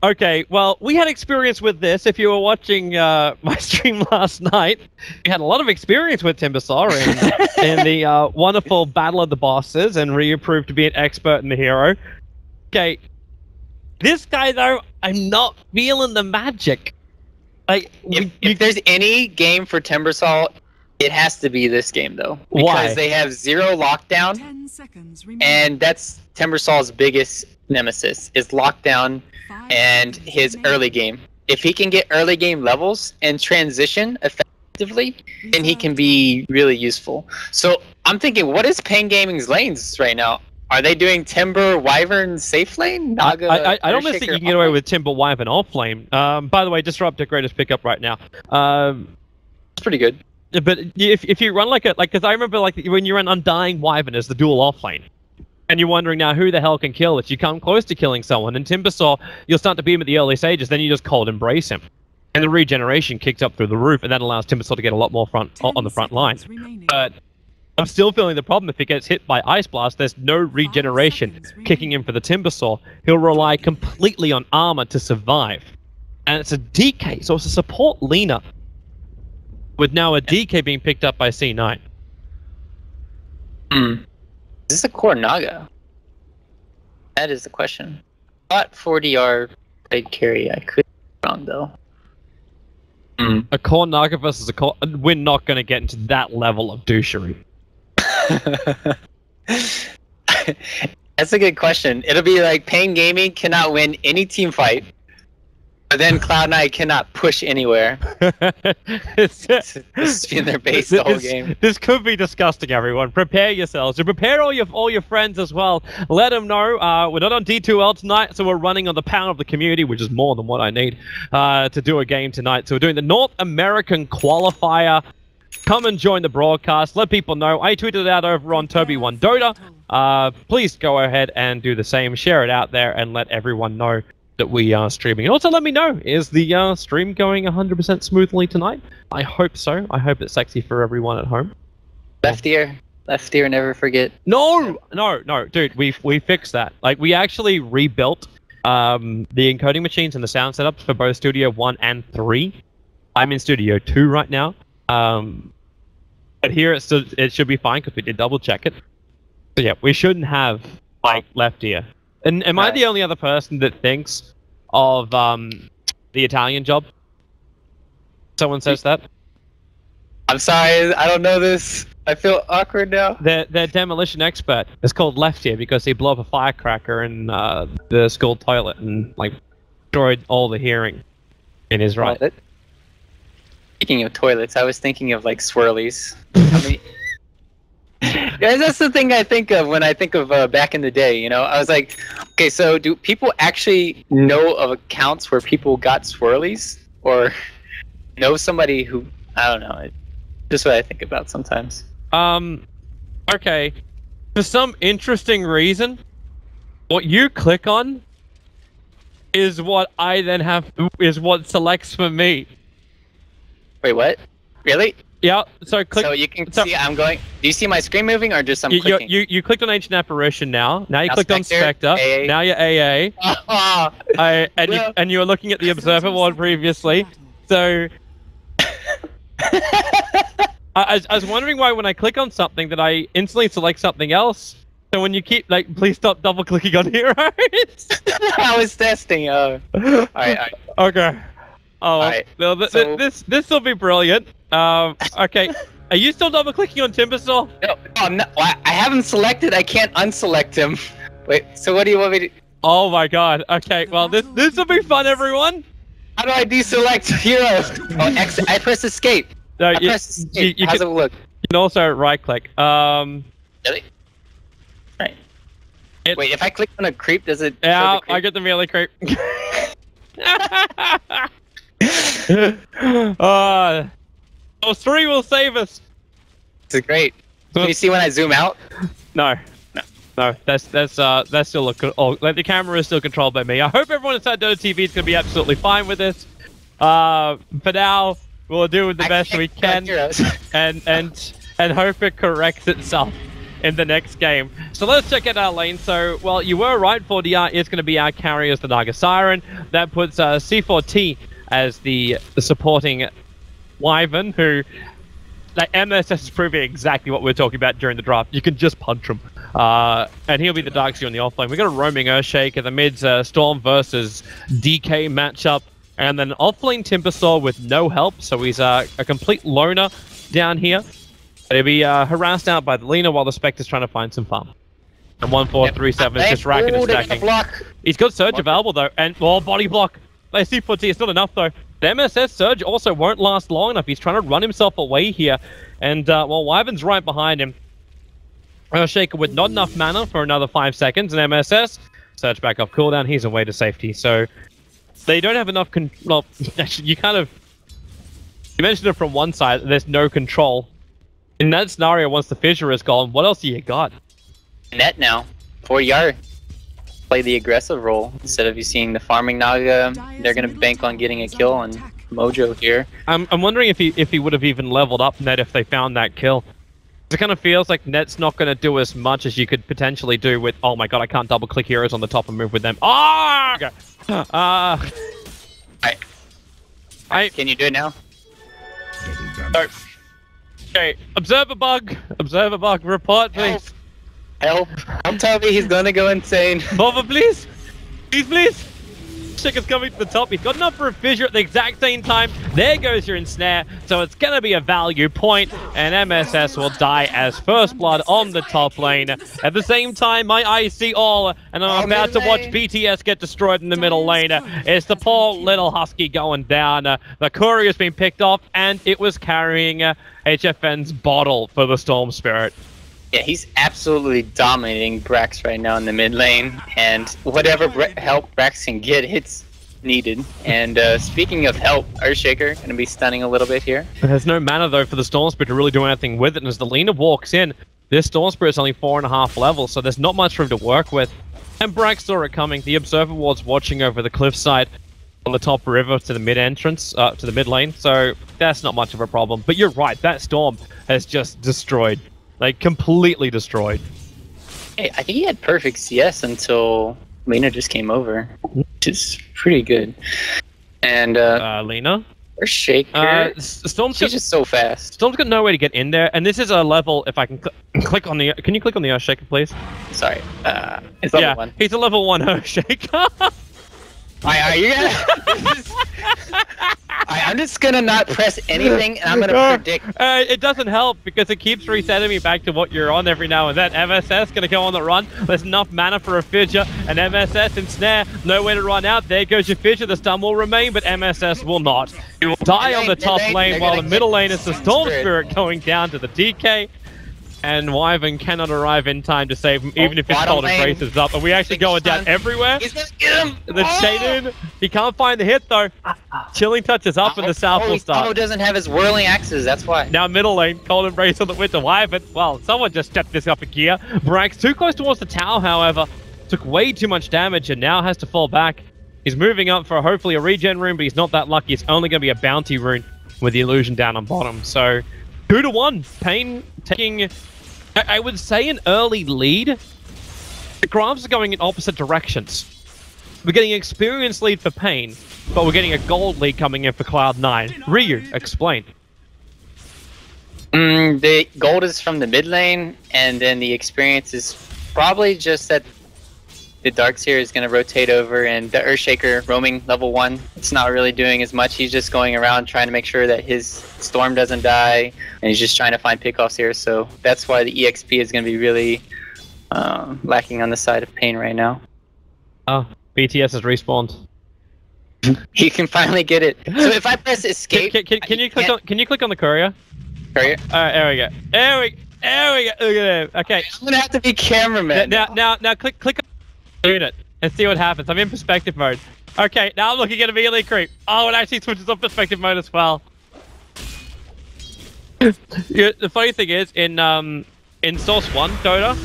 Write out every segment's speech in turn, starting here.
Okay, well, we had experience with this. If you were watching my stream last night, we had a lot of experience with Timbersaw in the wonderful Battle of the Bosses, and Ryu proved to be an expert in the hero. Okay, this guy, though, I'm not feeling the magic. Like, if there's any game for Timbersaw, it has to be this game, though. Because Why? they have 0 lockdown, 10 seconds and that's Timbersaw's biggest nemesis, is lockdown and his early game. If he can get early game levels and transition effectively, then he can be really useful. So I'm thinking, what is paiN Gaming's lanes right now? Are they doing Timber, Wyvern, safe lane? Naga, I don't think you can get away with Timber, Wyvern, or Flame. By the way, Disrupt, greatest pickup right now. It's pretty good. But if you run because I remember when you run Undying Wyvern as the dual off lane, and you're wondering now who the hell can kill it. You come close to killing someone, and Timbersaw, you'll start to beat him at the early stages, then you just cold embrace him. And the regeneration kicks up through the roof, and that allows Timbersaw to get a lot more on the front line. But I'm still feeling the problem if he gets hit by Ice Blast, there's no regeneration kicking in for the Timbersaw. He'll rely completely on armor to survive. And it's a DK, so it's a support leaner. With now a DK being picked up by C9. Is this a core Naga? That is the question. I thought 4DR played carry. I could be wrong, though. A core Naga versus a core... We're not going to get into that level of douchery. That's a good question. It'll be like paiN Gaming cannot win any team fight, but then Cloud9 cannot push anywhere. Just in their base the whole game. This could be disgusting, everyone. Prepare yourselves. And prepare all your friends as well. Let them know. We're not on D2L tonight, so we're running on the power of the community, which is more than what I need to do a game tonight. So we're doing the North American Qualifier. Come and join the broadcast. Let people know. I tweeted it out over on Toby1Dota. Please go ahead and do the same. Share it out there and let everyone know that we are streaming. And also let me know, is the stream going 100% smoothly tonight? I hope so. I hope it's sexy for everyone at home. Left ear, never forget. No, dude, we fixed that. Like, we actually rebuilt the encoding machines and the sound setups for both Studio 1 and 3. I'm in Studio 2 right now. But here it should be fine because we did double check it. So yeah, we shouldn't have like left ear. And am I the only other person that thinks of the Italian job? Someone says that. I'm sorry, I don't know this. I feel awkward now. Their demolition expert is called Left Ear because he blew up a firecracker in the school toilet and like destroyed all the hearing in his right. Speaking of toilets, I was thinking of like swirlies. I mean, guys, that's the thing I think of when I think of back in the day. You know, I was like, okay, so do people actually know of accounts where people got swirlies, or know somebody who I don't know? Just what I think about sometimes. Okay. For some interesting reason, what you click on is what I then is what selects for me. Wait, what? Really? Yeah, so click... So you can see I'm going... Do you see my screen moving, or just I'm clicking? You clicked on Ancient Apparition now. Now you clicked Spectre, on Spectre. AA. Now you're AA. And you were looking at the Observer one previously. So... I was wondering why when I click on something that I instantly select something else. So when you keep, like, please stop double-clicking on heroes. I was testing. Alright. Okay. Oh, right. Well, this will be brilliant. Okay. Are you still double-clicking on Timbersaw? No, I'm not. I haven't selected. I can't unselect him. Wait. So what do you want me to? Oh my God. Okay. Well, this will be fun, everyone. How do I deselect hero? Oh, I press escape. No, I press escape. How's it look? You can also right-click. Really? Right. Wait. If I click on a creep, does it? Yeah, I get the melee creep. Those 3 will save us. This is great. Can you see when I zoom out? No. That's still like the camera is still controlled by me. I hope everyone inside Dota TV is gonna be absolutely fine with this. For now, we'll do the best we can, and hope it corrects itself. in the next game. So let's check out our lane. So, well, you were right, 4DR is going to be our carry as the Naga Siren. That puts C4T as the supporting Wyvern, who, like, MSS is proving exactly what we were talking about during the draft. You can just punch him. And he'll be the Darkseer on the offlane. We got a roaming Earthshake at the mids, Storm versus DK matchup. And then offlane Timbersaw with no help, so he's a complete loner down here. He'll be harassed out by the Lina while the Spectre's trying to find some farm. And 1437 is just racking and stacking. He's got Surge available though, and body block. They see Footsy, it's not enough though. The MSS Surge also won't last long enough. He's trying to run himself away here. And well, Wyvern's right behind him. Shaker with not enough mana for another 5 seconds, and MSS Surge back off cooldown. He's away to safety. So they don't have enough well, actually, you mentioned it from one side, there's no control. In that scenario, once the fissure is gone, what else do you got? Net now. 4DR. Play the aggressive role. Instead of you seeing the farming Naga, they're going to bank on getting a kill on Mojo here. I'm wondering if he would have even leveled up Net if they found that kill. It kind of feels like Net's not going to do as much as you could potentially do with... Oh my god, I can't double-click heroes on the top and move with them. Oh! Can you do it now? Oh. Okay, observer bug, report please. Help! Don't tell me he's gonna go insane. Bother, please! Please! Chicken's coming to the top. He's got enough for a fissure at the exact same time. There goes your ensnare. So it's going to be a value point, and MSS will die as first blood on the top lane. At the same time, my eyes see all, and I'm about to watch BTS get destroyed in the middle lane. It's the poor little Husky going down. The courier's been picked off, and it was carrying HFN's bottle for the Storm Spirit. Yeah, he's absolutely dominating Brax right now in the mid lane, and whatever help Brax can get, it's needed. And speaking of help, Earthshaker going to be stunning a little bit here. There's no mana though for the Storm Spirit to really do anything with it, and as the Lina walks in, this Storm Spirit's only 4.5 levels, so there's not much room to work with. And Brax saw it coming. The Observer Ward's watching over the cliffside on the top river to the mid entrance, to the mid lane, so that's not much of a problem. But you're right, that Storm has just destroyed. Like, completely destroyed. Hey, I think he had perfect CS until Lina just came over, which is pretty good. And, Lina? Earthshaker. She's just so fast. Storm's got no way to get in there, and this is a level, if I can click on the... Can you click on the Earthshaker, please? Sorry, it's level 1. He's a level 1 Earthshaker. I'm just gonna not press anything, and I'm gonna predict. It doesn't help because it keeps resetting me back to what you're on every now and then. MSS gonna go on the run. There's enough mana for a fissure, and MSS ensnare. Nowhere to run out. There goes your fissure. The stun will remain, but MSS will not. You will die on the top lane, while the middle lane is the Storm Spirit going down to the DK. And Wyvern cannot arrive in time to save him, even if his cold embrace is up. And we actually going down everywhere. He's gonna get him! The Shaden, he can't find the hit though. Chilling touch is up and the south will start. Doesn't have his whirling axes, that's why. Now middle lane, cold embrace on the Winter Wyvern. Well, someone just stepped this up a gear. Brax too close towards the tower, however. Took way too much damage and now has to fall back. He's moving up for hopefully a regen rune, but he's not that lucky. It's only going to be a bounty rune with the illusion down on bottom. So 2-1. paiN taking, I would say, an early lead. The graphs are going in opposite directions. We're getting an experience lead for paiN, but we're getting a gold lead coming in for Cloud9. Ryu, explain. The gold is from the mid lane, and then the experience is probably just that the Darkseer is going to rotate over, and the Earthshaker roaming level 1, it's not really doing as much. He's just going around trying to make sure that his Storm doesn't die, and he's just trying to find pickoffs here, so that's why the EXP is going to be really lacking on the side of paiN right now. Oh, BTS has respawned. He can finally get it. So if I press escape... Can you click on the courier? Courier? Alright, there we go. There we go. Look at him. Okay. I'm going to have to be cameraman. Now click on unit and see what happens. I'm in perspective mode. Okay, now I'm looking at a melee creep. Oh, it actually switches on perspective mode as well. Yeah, the funny thing is, in Source 1, Dota,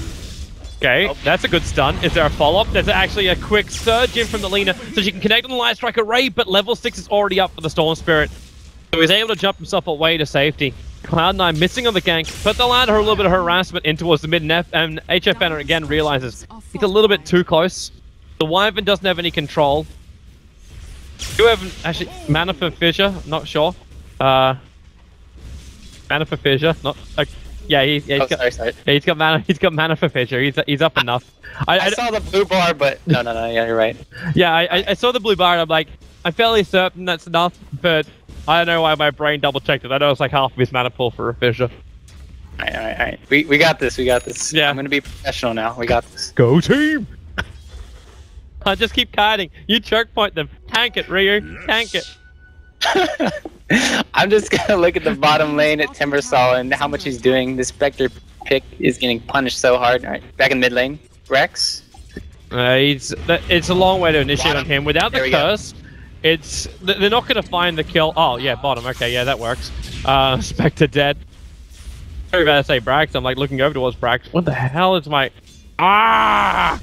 okay, that's a good stun. Is there a follow-up? There's actually a quick surge in from the Lina, so she can connect on the Light Strike array, but level 6 is already up for the Storm Spirit. So he's able to jump himself away to safety. Cloud9 missing on the gank, but they'll add her a little bit of harassment in towards the mid, and HFN again realizes he's a little bit too close. The Wyvern doesn't have any control. You have actually mana for fissure, not sure. Mana for fissure, not. Yeah, he's got mana. He's got mana for fissure. He's up enough. I saw the blue bar, but no. Yeah, you're right. Yeah, I saw the blue bar, and I'm like, I'm fairly certain that's enough, but I don't know why my brain double checked it. I know it's like half of his mana pool for a fissure. All right. We got this. Yeah. I'm gonna be professional now. We got this. Go team! I just keep kiting. You choke point them. Tank it, Ryu. Tank it. I'm just gonna look at the bottom lane at Timbersol and how much he's doing. The Spectre pick is getting punished so hard. All right, back in mid lane. Rex. It's a long way to initiate on him. Without the curse, they're not gonna find the kill. Oh yeah, bottom. Okay, yeah, that works. Spectre dead. Sorry about to say Brax. I'm like looking over towards Brax. What the hell is my? Ah!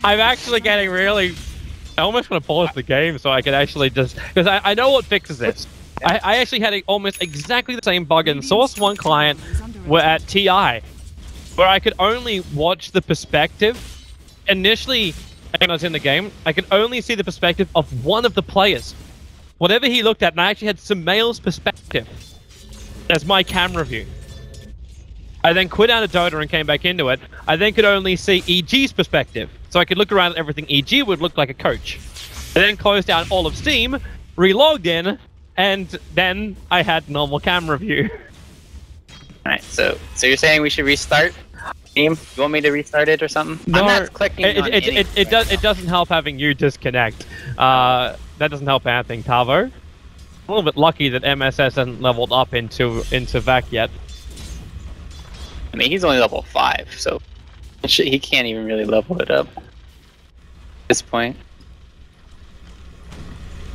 I'm actually getting really. I almost want to pause the game so I can actually just because I know what fixes it. I actually had almost exactly the same bug in Source 1 client at TI, where I could only watch the perspective. Initially, when I was in the game, I could only see the perspective of one of the players. Whatever he looked at, and I actually had Sumail's perspective as my camera view. I then quit out of Dota and came back into it. I then could only see EG's perspective. So I could look around at everything EG would look like a coach. I then closed down all of Steam, relogged in, and then I had normal camera view. Alright, so you're saying we should restart? Team, you want me to restart it or something? No, I'm not clicking on anything it doesn't help having you disconnect. That doesn't help anything, Tavo. A little bit lucky that MSS hasn't leveled up into VAC yet. I mean, he's only level 5, so he can't even really level it up at this point.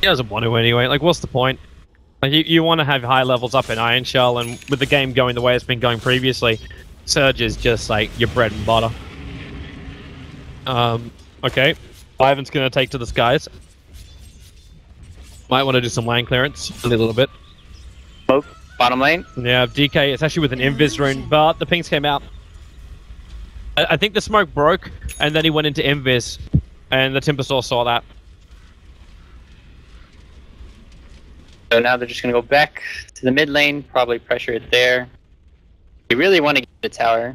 He doesn't want to anyway. Like, what's the point? Like, you want to have high levels up in Iron Shell, and with the game going the way it's been going previously, Surge is just like your bread and butter. Okay. Ivan's gonna take to the skies. Might want to do some lane clearance a little bit. Smoke. Bottom lane? Yeah, DK, it's actually with an Invis rune, but the pings came out. I think the smoke broke, and then he went into Invis, and the Timbersaw saw that. So now they're just going to go back to the mid lane, probably pressure it there. They really want to get the tower.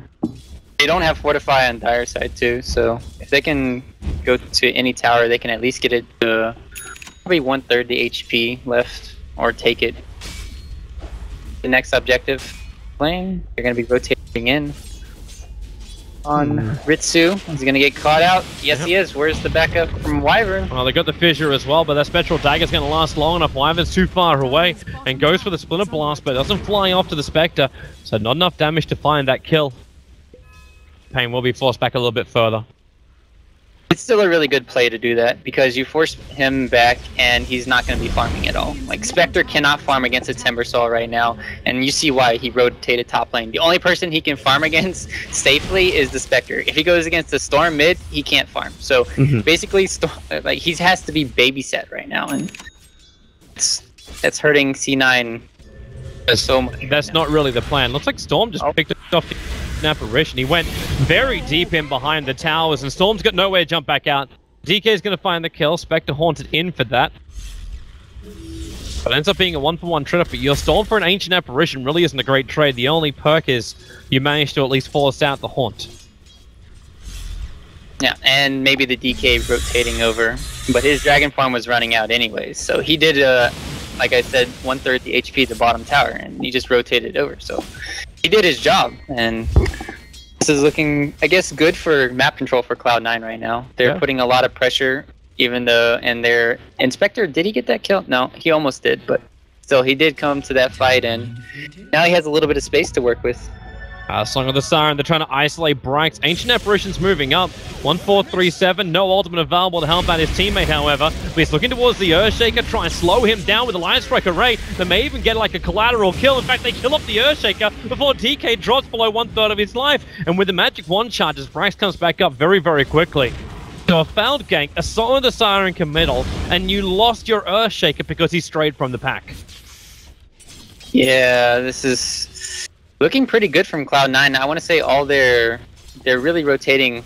They don't have Fortify on Dire side too, so if they can go to any tower, they can at least get it to probably 1/3 the HP left, or take it. The next objective lane, they're going to be rotating in on Ritsu. He's going to get caught out. Yes, he is. Where's the backup from Wyvern? Well, they got the fissure as well, but that Spectral Dagger's going to last long enough. Wyvern's too far away and goes for the Splinter Blast, but doesn't fly off to the Spectre, so not enough damage to find that kill. paiN will be forced back a little bit further. It's still a really good play to do that, because you force him back and he's not going to be farming at all. Like, Spectre cannot farm against a Timbersaw right now, and you see why he rotated top lane. The only person he can farm against safely is the Spectre. If he goes against the Storm mid, he can't farm. So basically, like, he has to be babysat right now, and that's hurting C9 so much. That's not really the plan. Looks like Storm just picked it off an apparition. He went very deep in behind the towers, and Storm's got nowhere to jump back out. DK's going to find the kill. Spectre haunted in for that. But it ends up being a 1-for-1 trade-off, but your Storm for an Ancient Apparition really isn't a great trade. The only perk is you manage to at least force out the haunt. Yeah, and maybe the DK rotating over, but his Dragon Farm was running out anyways, so he did, like I said, 1/3 the HP the bottom tower, and he just rotated over, so he did his job, and this is looking, I guess, good for map control for Cloud9 right now. They're putting a lot of pressure, even though, and their Inspector, did he get that kill? No, he almost did, but still, he did come to that fight, and now he has a little bit of space to work with. Song of the Siren, they're trying to isolate Brax. Ancient Apparition's moving up. 1-4-3-7, no ultimate available to help out his teammate, however. But he's looking towards the Earthshaker, try and slow him down with a Lion Strike Array. They may even get like a collateral kill. In fact, they kill off the Earthshaker before DK drops below 1/3 of his life. And with the Magic Wand charges, Brax comes back up very, very quickly. So a fouled gank, a Song of the Siren committal, and you lost your Earthshaker because he strayed from the pack. Yeah, this is looking pretty good from Cloud9. I want to say they're really rotating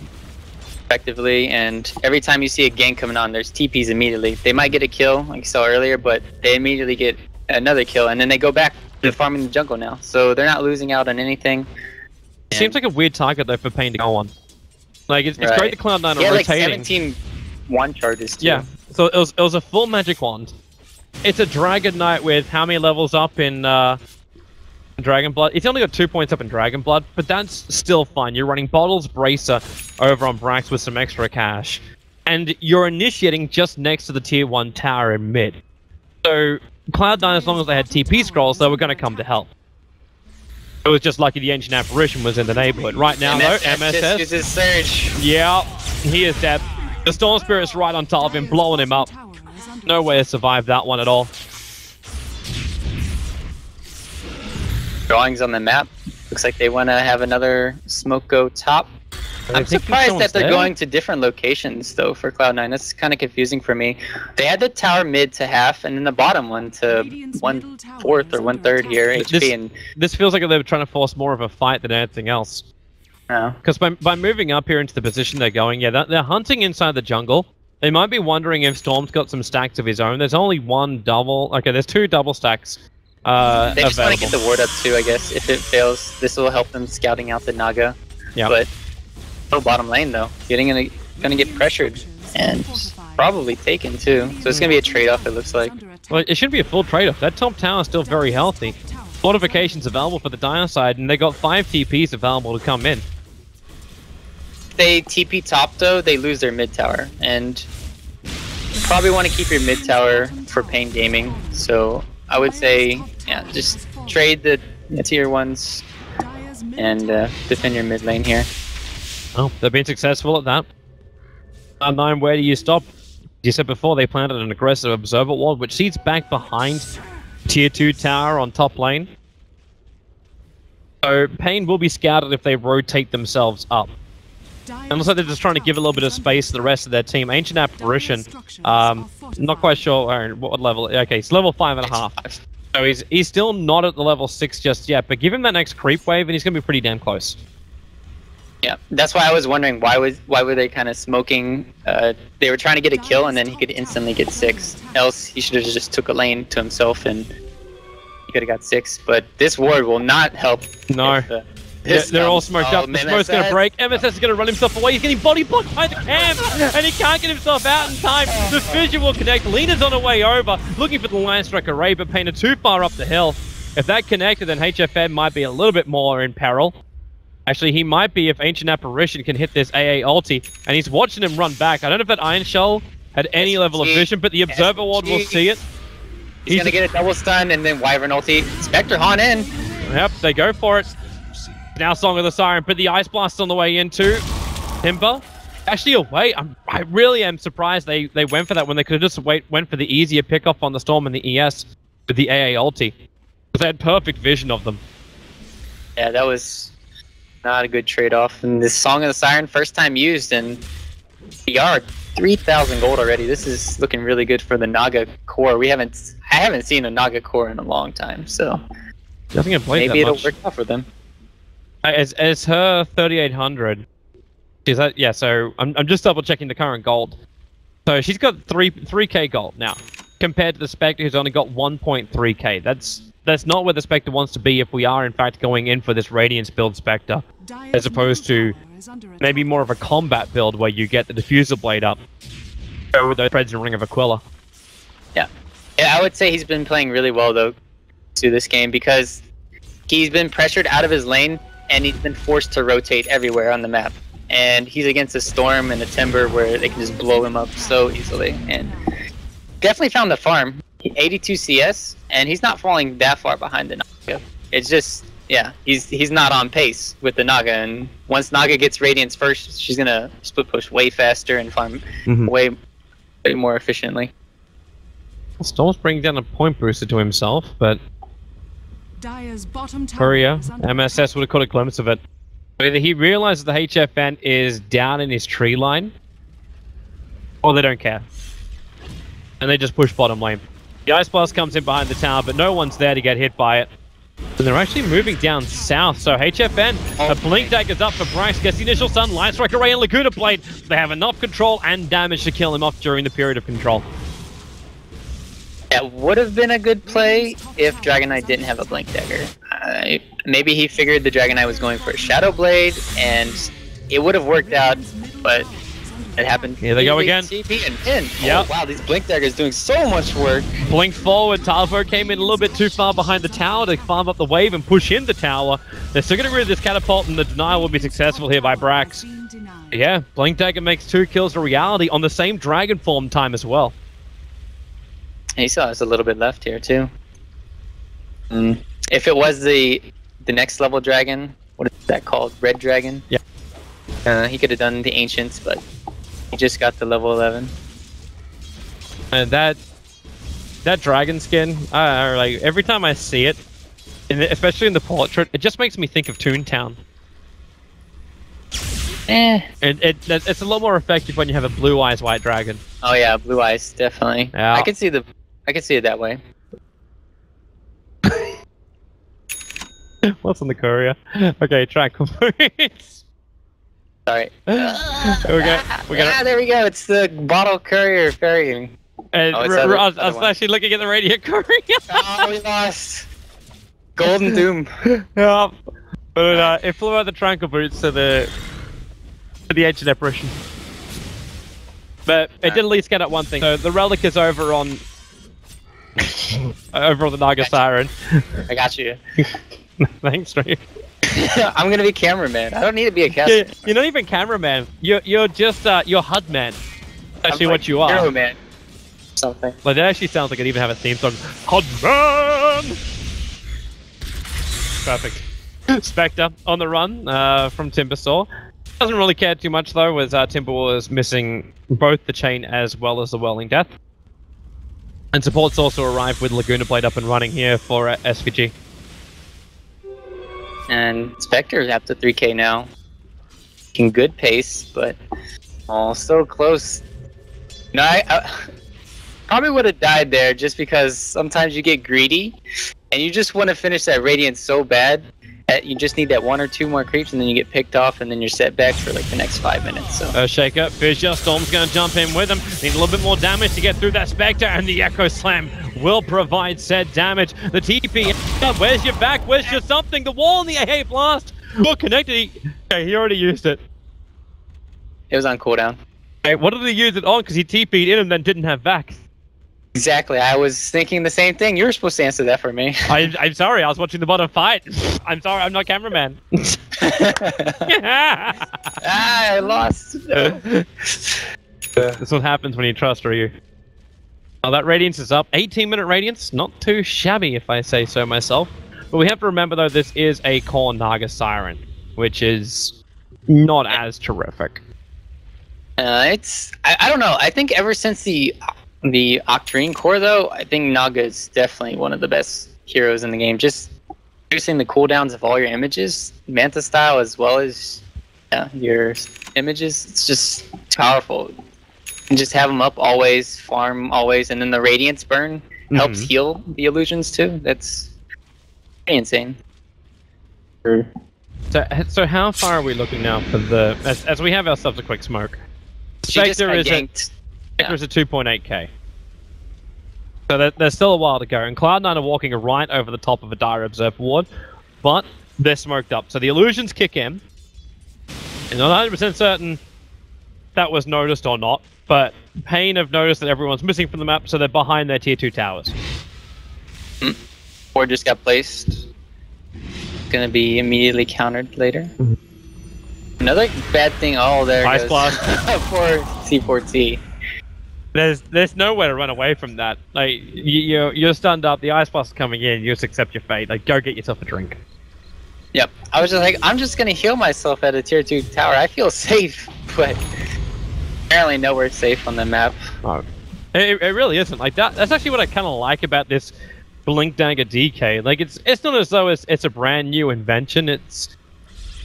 effectively, and every time you see a gank coming on, there's TPs immediately. They might get a kill, like you saw earlier, but they immediately get another kill, and then they go back to farming the jungle now. So they're not losing out on anything. Seems like a weird target though for paiN to go on. Like it's great that Cloud9 are rotating. Like 17 wand charges too. Yeah, so it was a full magic wand. It's a Dragon Knight with how many levels up in Dragon Blood? It's only got 2 points up in Dragon Blood, but that's still fine. You're running Bottles, Bracer over on Brax with some extra cash, and you're initiating just next to the tier 1 tower in mid. So Cloud9, as long as they had TP scrolls, they were going to come to help. It was just lucky the Ancient Apparition was in the neighborhood. Right now, though, MSS uses Surge. Yeah, he is dead. The Storm Spirit's right on top of him, blowing him up. No way to survive that one at all. Drawings on the map. Looks like they want to have another smoke go top. I'm surprised that they're going to different locations, though, for Cloud9. That's kind of confusing for me. They had the tower mid to half, and then the bottom one to 1/4 or 1/3 here, HP. And this feels like they're trying to force more of a fight than anything else. Because by moving up here into the position they're going, yeah, they're hunting inside the jungle. They might be wondering if Storm's got some stacks of his own. There's only one double. Okay, there's 2 double stacks. They just want to get the ward up too, I guess. If it fails, this will help them scouting out the Naga. Yeah. But no bottom lane though, gonna get pressured and probably taken too. So it's gonna be a trade-off. It looks like. Well, it should be a full trade-off. That top tower is still very healthy. Fortifications available for the Dire side, and they got 5 TPs available to come in. If they TP top though, they lose their mid tower, and you probably want to keep your mid tower for paiN Gaming. So I would say, yeah, just trade the tier 1s and defend your mid lane here. Oh, they've been successful at that. Cloud9, where do you stop? You said before they planted an aggressive observer ward, which seats back behind tier 2 tower on top lane. So paiN will be scouted if they rotate themselves up. And looks like they're just trying to give a little bit of space to the rest of their team. Ancient Apparition, not quite sure what level. Okay, it's level 5.5. So he's still not at the level 6 just yet, but give him that next creep wave and he's going to be pretty damn close. Yeah, that's why I was wondering why were they kind of smoking? They were trying to get a kill and then he could instantly get 6. Else he should have just took a lane to himself and he could have got 6. But this ward will not help. No. They're all smoked up. The smoke's going to break. MSS is going to run himself away. He's getting body blocked by the camp and he can't get himself out in time. The fissure will connect. Lena's on her way over, looking for the Lion Strike array, but paiN are too far up the hill. If that connected, then HFN might be a little bit more in peril. Actually, he might be if Ancient Apparition can hit this AA ulti, and he's watching him run back. I don't know if that Iron Shell had any level of vision, but the Observer Ward will see it. He's going to get a double stun, and then Wyvern ulti. Spectre Han in. Yep, they go for it. Now Song of the Siren, but the Ice Blast on the way in too. Timber, actually away. I really am surprised they went for that when they could have just went for the easier pickoff on the Storm and the ES with the AA ulti. Because they had perfect vision of them. Yeah, that was not a good trade-off. And this Song of the Siren, first time used, and PR 3,000 gold already. This is looking really good for the Naga core. I haven't seen a Naga core in a long time, so maybe it'll work out for them. As her 3,800, is that, yeah? So I'm just double checking the current gold. So she's got 3k gold now, compared to the Spectre who's only got 1.3k. That's not where the Spectre wants to be if we are in fact going in for this Radiance build Spectre, as opposed to maybe more of a combat build where you get the Diffuser Blade up with those threads and Ring of Aquila. Yeah, I would say he's been playing really well though to this game because he's been pressured out of his lane and he's been forced to rotate everywhere on the map. And he's against a Storm and a Timber where they can just blow him up so easily. And definitely found the farm. 82 CS, and he's not falling that far behind the Naga. It's just, yeah, he's not on pace with the Naga. And once Naga gets Radiance first, she's gonna split push way faster and farm way more efficiently. Storm's bringing down a point booster to himself, but Courier, MSS would have caught a glimpse of it. Either he realizes the HFN is down in his tree line, or they don't care. And they just push bottom lane. The Ice Blast comes in behind the tower, but no one's there to get hit by it. And they're actually moving down south, so HFN, a Blink Dagger's up for Bryce, gets the initial stun, Light Strike Array and Laguna Blade. They have enough control and damage to kill him off during the period of control. That would have been a good play if Dragon Knight didn't have a Blink Dagger. Maybe he figured the Dragon Knight was going for a Shadow Blade, and it would have worked out, but it happened. Here they go again. TP and pin. Yep. Oh, wow, these Blink Daggers doing so much work. Blink forward, Talvo came in a little bit too far behind the tower to farm up the wave and push in the tower. They're still getting rid of this catapult, and the denial will be successful here by Brax. Yeah, Blink Dagger makes 2 kills a reality on the same dragon form time as well. And he still has a little bit left here too. If it was the next level dragon, what is that called? Red Dragon? Yeah. He could have done the Ancients, but he just got the level 11. And that dragon skin, like every time I see it, especially in the portrait, it just makes me think of Toontown. It's a lot more effective when you have a blue eyes white dragon. Oh yeah, blue eyes definitely. Yeah. I can see it that way. What's on the courier? Okay, track. Sorry. There we go. It's the bottle courier ferrying. And I was actually looking at the radio courier. Oh, we lost. Golden Doom. Yeah. But it flew out the Tranquil Boots to the ancient apparition. But it did at least get at one thing. So the relic is over on the Naga Siren. I got you. Thanks, Steve. I'm gonna be cameraman. I don't need to be a caster. You're not even cameraman. You're just you're HUD man. That's actually what you are. Hero man. Something. Like that actually sounds like it even have a theme song. HUD man. Perfect. Spectre on the run from Timbersaw. Doesn't really care too much though, as Timberwall is missing both the chain as well as the Whirling Death. And support's also arrived with Laguna Blade up and running here for SVG. And Spectre's up to 3k now. In good pace, but so close. No, I probably would have died there just because sometimes you get greedy and you just want to finish that Radiant so bad that you just need that 1 or 2 more creeps and then you get picked off and then you're set back for like the next 5 minutes. So Shaker, Fissure, Storm's going to jump in with him. Need a little bit more damage to get through that Spectre, and the Echo Slam will provide said damage. The TP, where's your back? Where's your something? The wall and the AA Blast. Good connected. Okay, he already used it. It was on cooldown. Okay, what did he use it on? Because he TP'd in and then didn't have back. Exactly, I was thinking the same thing. You were supposed to answer that for me. I'm sorry, I was watching the bottom fight. I'm sorry, I'm not cameraman. I lost. This is what happens when you trust Ryu. Oh, that Radiance is up. 18-minute Radiance, not too shabby if I say so myself. But we have to remember though, this is a core Naga Siren, which is not as terrific. I don't know, I think ever since the Octarine core though, I think Naga is definitely one of the best heroes in the game. Just reducing the cooldowns of all your images, Manta style as well as your images, it's just powerful. And just have them up always, farm always, and then the Radiance burn helps heal the illusions too. That's pretty insane. So how far are we looking now for the as we have ourselves a quick smoke? Spectre is at 2.8k. So there's still a while to go, and Cloud9 are walking right over the top of a Dire Observer ward, but they're smoked up. So the illusions kick in. And not 100% certain that was noticed or not, but paiN have noticed that everyone's missing from the map, so they're behind their tier 2 towers. Or just got placed. Gonna be immediately countered later. Another bad thing. Oh, there Ice goes. Blast. For C4T. There's nowhere to run away from that. Like you're stunned up. The Ice Blast is coming in. You just accept your fate. Like go get yourself a drink. Yep. I was just like, I'm just gonna heal myself at a tier 2 tower. I feel safe, but apparently nowhere safe on the map. Oh, it really isn't. Like that's actually what I kind of like about this Blink Dagger DK. Like it's not as though it's a brand new invention. It's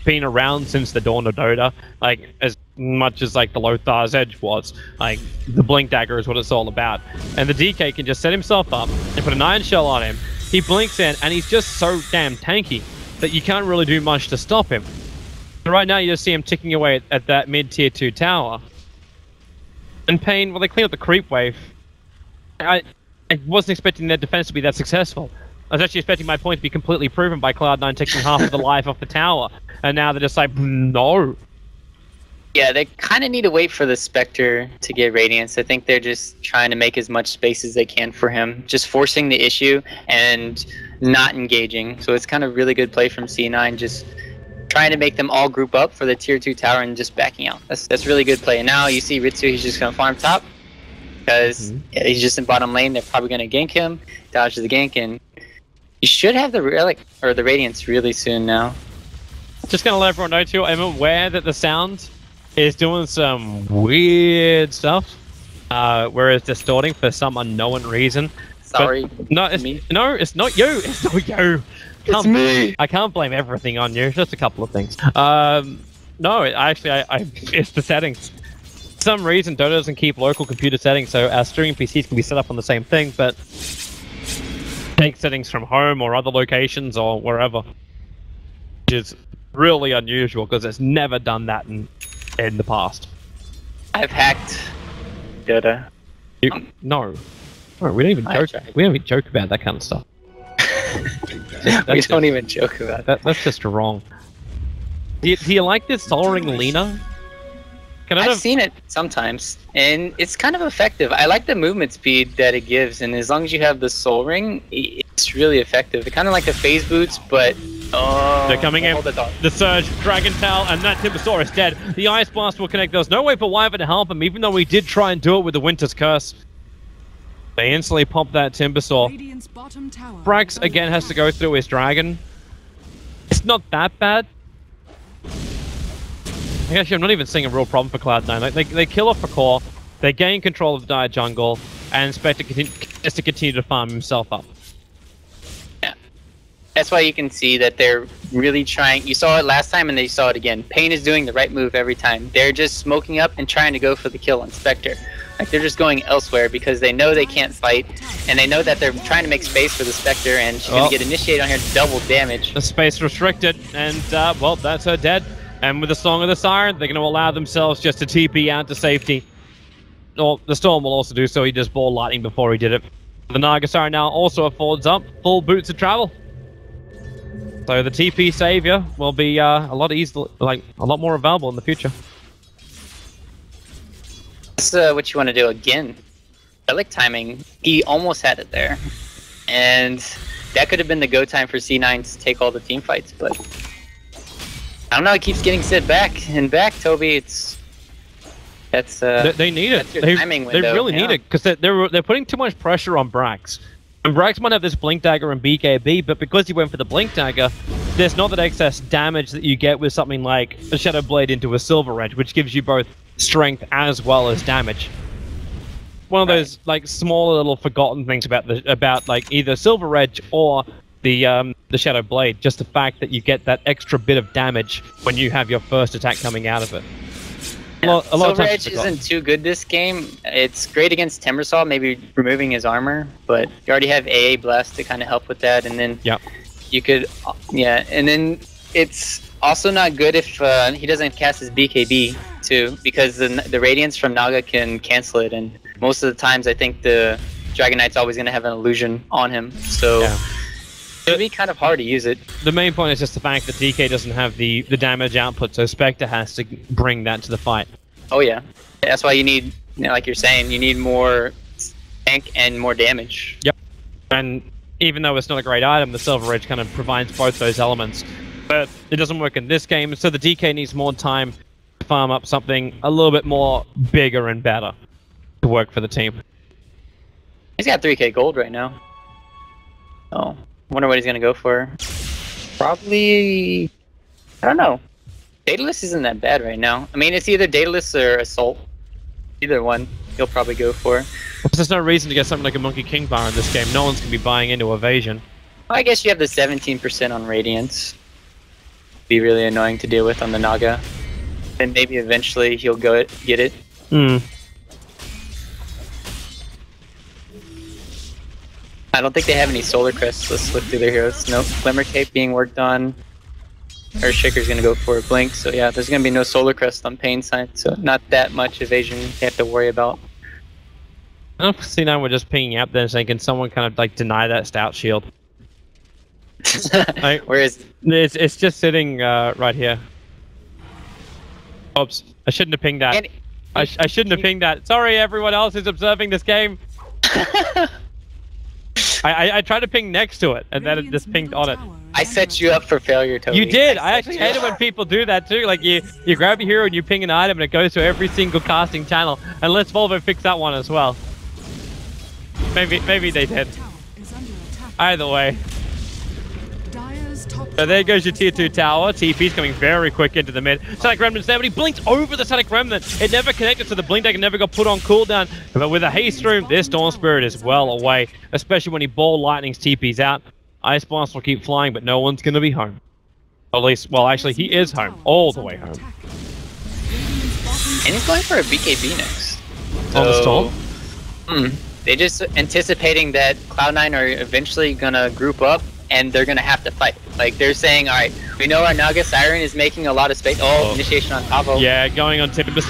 been around since the dawn of Dota. Like as much as like the Lothar's Edge was. Like the Blink Dagger is what it's all about. And the DK can just set himself up and put an Iron Shell on him. He blinks in and he's just so damn tanky that you can't really do much to stop him. But right now you just see him ticking away at that mid tier 2 tower. And paiN, well, they clean up the creep wave. I wasn't expecting their defense to be that successful. I was actually expecting my point to be completely proven by Cloud9 taking half of the life off the tower. And now they're just like, no. Yeah, they kind of need to wait for the Spectre to get Radiance. I think they're just trying to make as much space as they can for him. Just forcing the issue and not engaging. So it's kind of really good play from C9, just trying to make them all group up for the tier 2 tower and just backing out. That's really good play. And now you see Ritsu, he's just going to farm top. Because he's just in bottom lane, they're probably going to gank him, dodge the gank, and you should have the relic or the Radiance really soon now. Just gonna let everyone know too, I'm aware that the sound is doing some weird stuff, where it's distorting for some unknown reason. Sorry. But no, it's me. No, it's not you. It's not you. It's me. I can't blame everything on you. Just a couple of things. No, actually, it's the settings. For some reason, Dota doesn't keep local computer settings, so our streaming PCs can be set up on the same thing, but take settings from home or other locations or wherever, which is really unusual because it's never done that in the past. I've hacked Dota. No, we don't even joke. We don't even joke about that kind of stuff. We don't even joke about that. That's just wrong. Do you like this Sol Ring Lina? I've seen it sometimes, and it's kind of effective. I like the movement speed that it gives, and as long as you have the Soul Ring, it's really effective. It's kind of like the phase boots, but they're coming in. The Surge, Dragon Tail, and that Timbersaur is dead. The Ice Blast will connect. There's no way for Wyvern to help him, even though we did try and do it with the Winter's Curse. They instantly pump that Timbersaur. Brax again has to go through his Dragon. It's not that bad. Actually, I'm not even seeing a real problem for Cloud9. Like, they kill off a core, they gain control of the dire jungle, and Spectre has to continue to farm himself up. Yeah. That's why you can see that they're really trying. You saw it last time and they saw it again. paiN is doing the right move every time. They're just smoking up and trying to go for the kill on Spectre. Like, they're just going elsewhere because they know they can't fight, and they know that they're trying to make space for the Spectre, and she's going to get initiated on here, double damage. The space restricted, and, well, that's her dead. And with the Song of the Siren, they're going to allow themselves just to TP out to safety. Well, the Storm will also do so. He just ball lightning before he did it. The Naga Siren now also affords up full boots of travel. So the TP Savior will be a lot more available in the future. That's what you want to do again. Relic timing, he almost had it there. And that could have been the go time for C9 to take all the team fights, but I don't know, it keeps getting set back and back, Toby. They need it. They really need it because they're putting too much pressure on Brax. And Brax might have this Blink Dagger and BKB, but because he went for the Blink Dagger, there's not that excess damage that you get with something like a Shadow Blade into a Silver Edge, which gives you both strength as well as damage. One of those like small little forgotten things about like either Silver Edge or the Shadow Blade, just the fact that you get that extra bit of damage when you have your first attack coming out of it. Silver Edge isn't too good this game. It's great against Timbersaw, maybe removing his armor, but you already have AA Blast to kind of help with that, and then you could, and then it's also not good if he doesn't cast his BKB too, because the Radiance from Naga can cancel it, and most of the times I think the Dragon Knight's always going to have an illusion on him, so it'd be kind of hard to use it. The main point is just the fact that DK doesn't have the damage output, so Spectre has to bring that to the fight. Oh yeah, that's why you need, like you're saying, you need more tank and more damage. Yep, and even though it's not a great item, the Silver Edge kind of provides both those elements. But it doesn't work in this game, so the DK needs more time to farm up something a little bit more bigger and better to work for the team. He's got 3k gold right now. Oh. Wonder what he's gonna go for. Probably, I don't know. Daedalus isn't that bad right now. I mean, it's either Daedalus or Assault. Either one, he'll probably go for. There's no reason to get something like a Monkey King Bar in this game. No one's gonna be buying into Evasion. Well, I guess you have the 17% on Radiance. Be really annoying to deal with on the Naga. then maybe eventually he'll get it. Hmm. I don't think they have any Solar Crests. Let's look through their heroes. Nope. Glimmer Cape being worked on. Earthshaker's gonna go for a blink, so yeah, there's gonna be no Solar Crest on paiN side, so not that much evasion you have to worry about. I don't see now we're just pinging out there saying, can someone kind of like deny that stout shield? Like, Where is it's just sitting right here. Oops, I shouldn't have pinged that. I shouldn't have pinged that. Sorry, everyone else who's observing this game. I tried to ping next to it, and then it just pinged on it. I set you up for failure, Toby. You did. I actually hate it when people do that too. Like you grab your hero and you ping an item, and it goes to every single casting channel. And let's Volvo fix that one as well. Maybe they did. Either way. So there goes your tier 2 tower. TP's coming very quick into the mid. Static Remnant's there, but he blinked over the Static Remnant. It never connected to the blink deck and never got put on cooldown. But with a haste room, this Storm Spirit is well away, especially when he ball lightnings TP's out. Ice Blast will keep flying, but no one's going to be home. At least, well, actually, he is home. All the way home. And he's going for a BKB next. On the Storm? They just anticipating that Cloud9 are eventually going to group up, and they're going to have to fight. Like, they're saying, alright, we know our Naga Siren is making a lot of space. Oh, initiation on Tavo. Yeah, going on Timbers.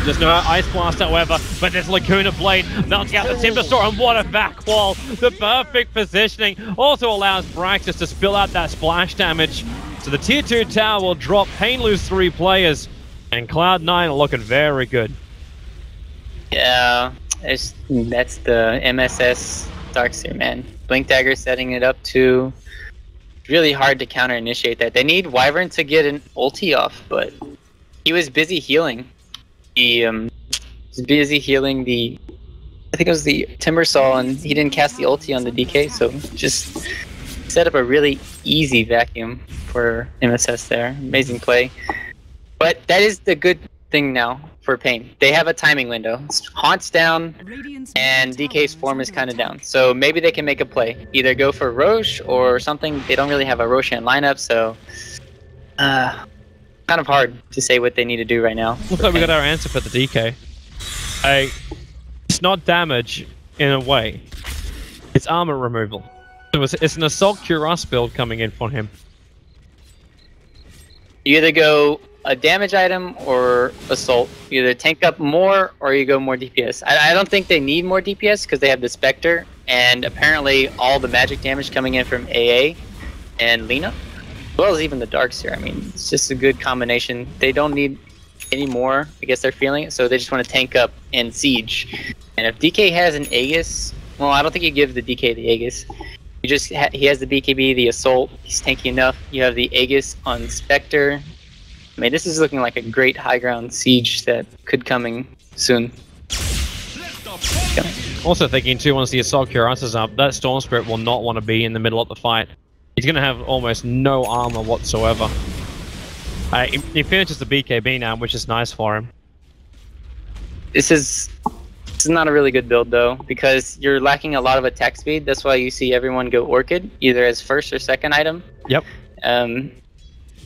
There's no Ice Blast, however, but there's Lacuna Blade melting out the Timber Store, and what a back wall! The perfect positioning also allows Braxis to spill out that splash damage. So the tier 2 tower will drop, paiN lose 3 players, and Cloud9 are looking very good. Yeah, that's the MSS Darkseer, man. Blink Dagger setting it up too. Really hard to counter initiate that. They need Wyvern to get an ulti off, but he was busy healing. He was busy healing the, I think it was the Timbersaw, and he didn't cast the ulti on the DK, so just set up a really easy vacuum for MSS there. Amazing play. But that is the good thing now for paiN. They have a timing window. Haunt's down, and DK's form is kind of down. So maybe they can make a play. Either go for Roche or something. They don't really have a Roshan lineup, so kind of hard to say what they need to do right now. Looks like we got our answer for the DK. It's not damage in a way. It's armor removal. So it's an Assault Cuirass build coming in for him. You either go a damage item or assault. You either tank up more or you go more DPS. I don't think they need more DPS because they have the Spectre and apparently all the magic damage coming in from AA and Lina, as well as even the Darkseer. I mean, it's just a good combination. They don't need any more. I guess they're feeling it, so they just want to tank up and siege. And if DK has an Aegis, well, I don't think you give the DK the Aegis. You just he has the BKB, the assault. He's tanky enough. You have the Aegis on Spectre. I mean, this is looking like a great high ground siege that could coming soon. Also thinking too, once the Assault Cuirass is up, that Storm Spirit will not want to be in the middle of the fight. He's going to have almost no armor whatsoever. He finishes the BKB now, which is nice for him. This is not a really good build though, because you're lacking a lot of attack speed. That's why you see everyone go Orchid, either as first or second item. Yep.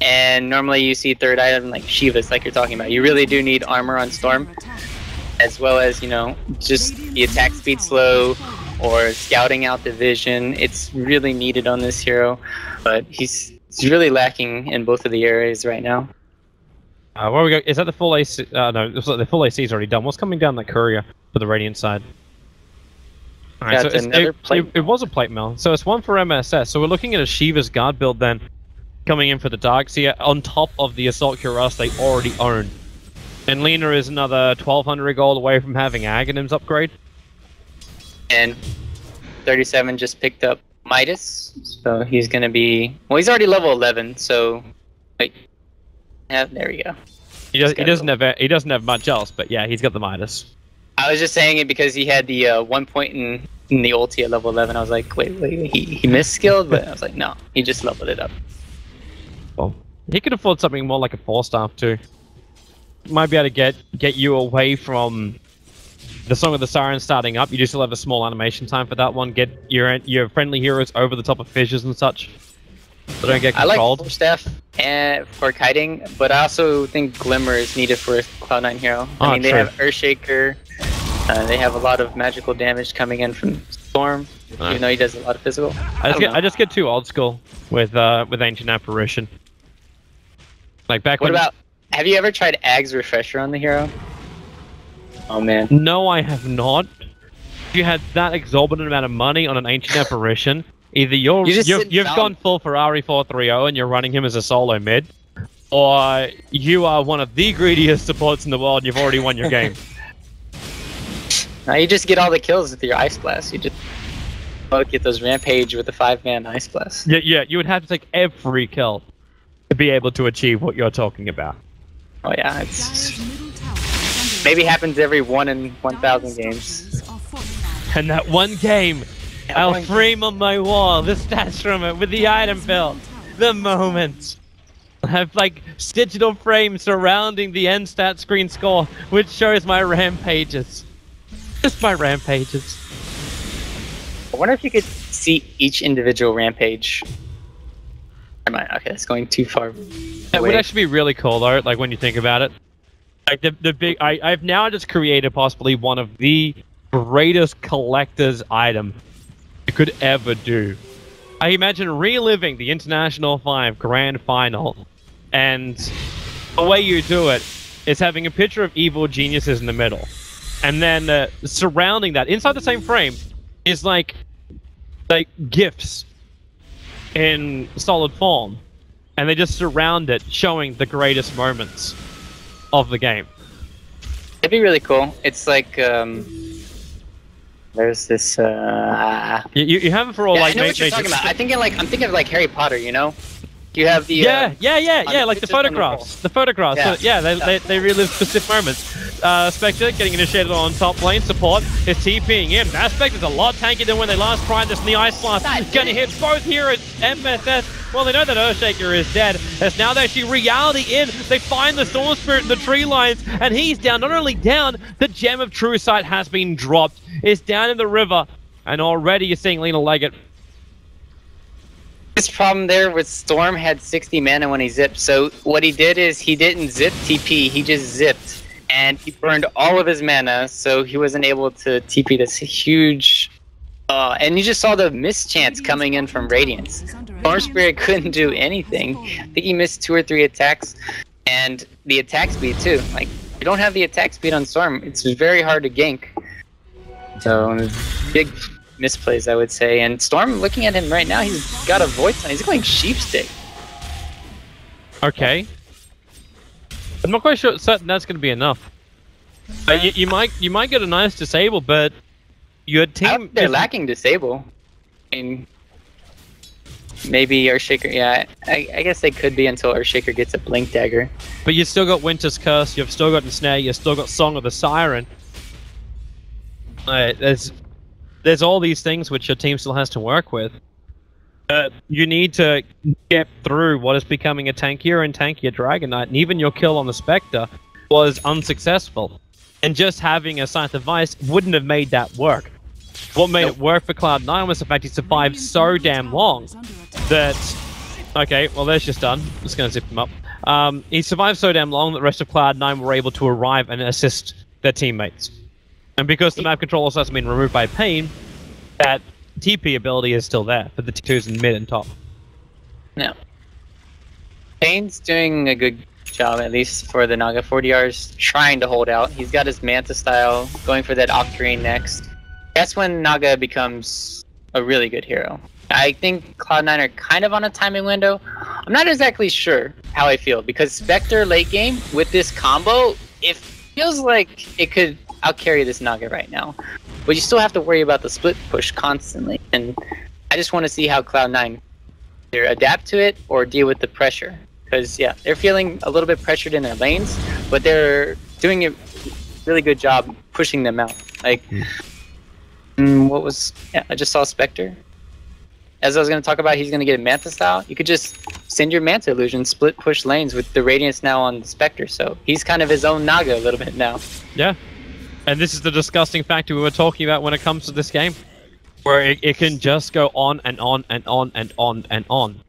And normally you see third item like Shiva's, like you're talking about. You really do need armor on Storm, as well as, you know, just the attack speed slow or scouting out the vision. It's really needed on this hero, but he's really lacking in both of the areas right now. Where we go? Is that the full AC? No, the full AC is already done. What's coming down that courier for the Radiant side? Alright, That's so another plate. It was a plate mill, so it's one for MSS. So we're looking at a Shiva's Guard build then, coming in for the Darkseer on top of the Assault Cuirass they already own. And Lina is another 1200 gold away from having Aghanim's upgrade. And 37 just picked up Midas, so he's gonna be, well, he's already level 11, so wait, yeah, there we go. He doesn't have much else, but yeah, he's got the Midas. I was just saying it because he had the 1 point in the ulti at level 11. I was like, wait, he misskilled, but I was like, no, he just leveled it up. Well, he could afford something more like a 4-star too. Might be able to get you away from the Song of the Siren starting up. You do still have a small animation time for that one. Get your friendly heroes over the top of fissures and such. So don't get I like controlled. Full Staff and for kiting, but I also think Glimmer is needed for a Cloud9 hero. I mean, they have Earthshaker. They have a lot of magical damage coming in from Storm, even though he does a lot of physical. I just get too old school with Ancient Apparition. Like back when. What about? Have you ever tried Ag's Refresher on the hero? Oh man. No, I have not. If you had that exorbitant amount of money on an Ancient Apparition, either you've gone full Ferrari 430 and you're running him as a solo mid, or you are one of the greediest supports in the world and you've already won your game. Now you just get all the kills with your Ice Blast. You just get those Rampage with the 5-man Ice Blast. Yeah, you would have to take every kill to be able to achieve what you're talking about. Oh yeah, it's maybe happens every 1 in 1,000 games. And that one game, I'll frame on my wall the stats from it with the item build, the moment. I have like digital frames surrounding the end stat screen score, which shows my rampages. Just my rampages. I wonder if you could see each individual rampage. Okay, that's going too far. That would actually be really cool though, like when you think about it. Like the big, I've now just created possibly one of the greatest collector's item you could ever do. I imagine reliving the International 5 Grand Final, and the way you do it is having a picture of evil geniuses in the middle, and then surrounding that, inside the same frame, is like gifts in solid form, and they just surround it, showing the greatest moments of the game. It'd be really cool. It's like there's this you have it for all like I know what you're talking about. I'm thinking of like Harry Potter, you know? You have the yeah, like the photographs. The photographs. Yeah. So, they relive specific moments. Spectre getting initiated on top lane support is TPing in. Aspect is a lot tankier than when they last tried this in the Ice Blast. Gonna hit both heroes. MSS. Well, they know that Earthshaker is dead. As now they actually reality in. They find the Storm Spirit in the tree lines, and he's down. Not only down, the Gem of True Sight has been dropped. It's down in the river, and already you're seeing Lena Leggett. This problem there with Storm had 60 mana when he zipped, so what he did is he didn't zip TP, he just zipped, and he burned all of his mana, so he wasn't able to TP this huge... and you just saw the mischance coming in from Radiance. Storm Spirit couldn't do anything. I think he missed 2 or 3 attacks, and the attack speed too. Like, you don't have the attack speed on Storm, it's very hard to gank. So, big misplays, I would say. And Storm, looking at him right now, he's got a Void Sign. He's going Sheepstick. Okay. I'm not quite certain that's going to be enough. You might get a nice disable, but your team... They're lacking disable. I mean, maybe Earthshaker... Yeah, I guess they could be until Earthshaker gets a Blink Dagger. But you've still got Winter's Curse, you've still got Ensnare, you've still got Song of the Siren. There's all these things which your team still has to work with. You need to get through what is becoming a tankier and tankier Dragon Knight, and even your kill on the Spectre was unsuccessful. And just having a Scythe of Ice wouldn't have made that work. What made it work for Cloud9 was the fact he survived so damn long that... Okay, well there's just done. Just gonna zip him up. He survived so damn long that the rest of Cloud9 were able to arrive and assist their teammates. And because the map control also hasn't been removed by paiN, that TP ability is still there for the T2s in mid and top. No. paiN's doing a good job, at least for the Naga. 40R's trying to hold out. He's got his Manta style, going for that Octarine next. That's when Naga becomes a really good hero. I think Cloud9 are kind of on a timing window. I'm not exactly sure how I feel, because Spectre late game with this combo, it feels like it could outcarry this Naga right now. But you still have to worry about the split push constantly, and I just want to see how Cloud9 either adapt to it or deal with the pressure. Because yeah, they're feeling a little bit pressured in their lanes, but they're doing a really good job pushing them out. Like, I just saw Spectre. As I was going to talk about, he's going to get a Manta style. You could just send your Manta illusion, split push lanes with the Radiance now on the Spectre, so he's kind of his own Naga a little bit now. Yeah. And this is the disgusting factor we were talking about when it comes to this game, where it can just go on and on and on and on and on.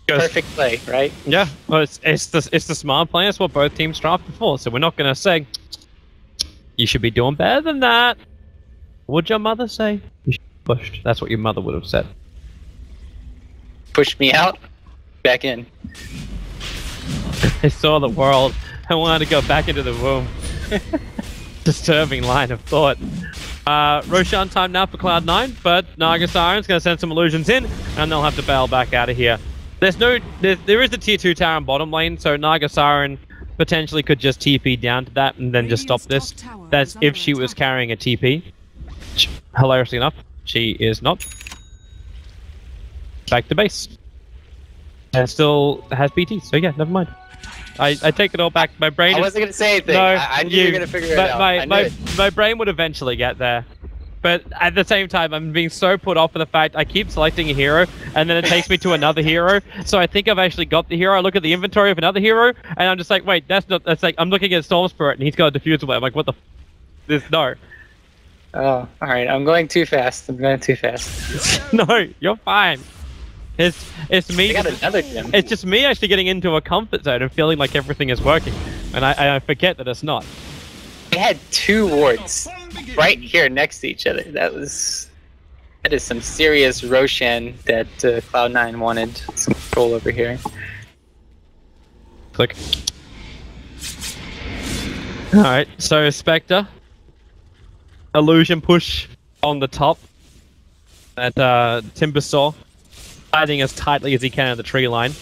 Perfect play, right? Yeah, well, it's the smart play. It's what both teams drafted for. So we're not gonna say you should be doing better than that. What'd your mother say? You should be pushed. That's what your mother would have said. Push me out, back in. I saw the world. I wanted to go back into the womb. Disturbing line of thought. Roshan time now for Cloud9, but Naga Siren's going to send some illusions in, and they'll have to bail back out of here. There is the tier 2 tower in bottom lane, so Naga Siren potentially could just TP down to that and then just stop this. That's if she was carrying a TP. Hilariously enough, she is not. Back to base. And still has BT, so yeah, never mind. I take it all back. My brain. I wasn't gonna say anything. No, I knew you were gonna figure it out. My brain would eventually get there, but at the same time, I'm being so put off with the fact I keep selecting a hero, and then it takes me to another hero. So I think I've actually got the hero. I look at the inventory of another hero, and I'm just like, wait, that's not. That's like I'm looking at Storm Spirit, and he's got a diffuse away. I'm like, what the? This no. Oh, all right. I'm going too fast. I'm going too fast. No, you're fine. It's me. Got another gem. It's just me actually getting into a comfort zone and feeling like everything is working, and I forget that it's not. They had 2 wards right here next to each other. That is some serious Roshan that Cloud9 wanted some control over here. Click. All right, so Spectre, illusion push on the top at Timbersaw. Hiding as tightly as he can in the tree line.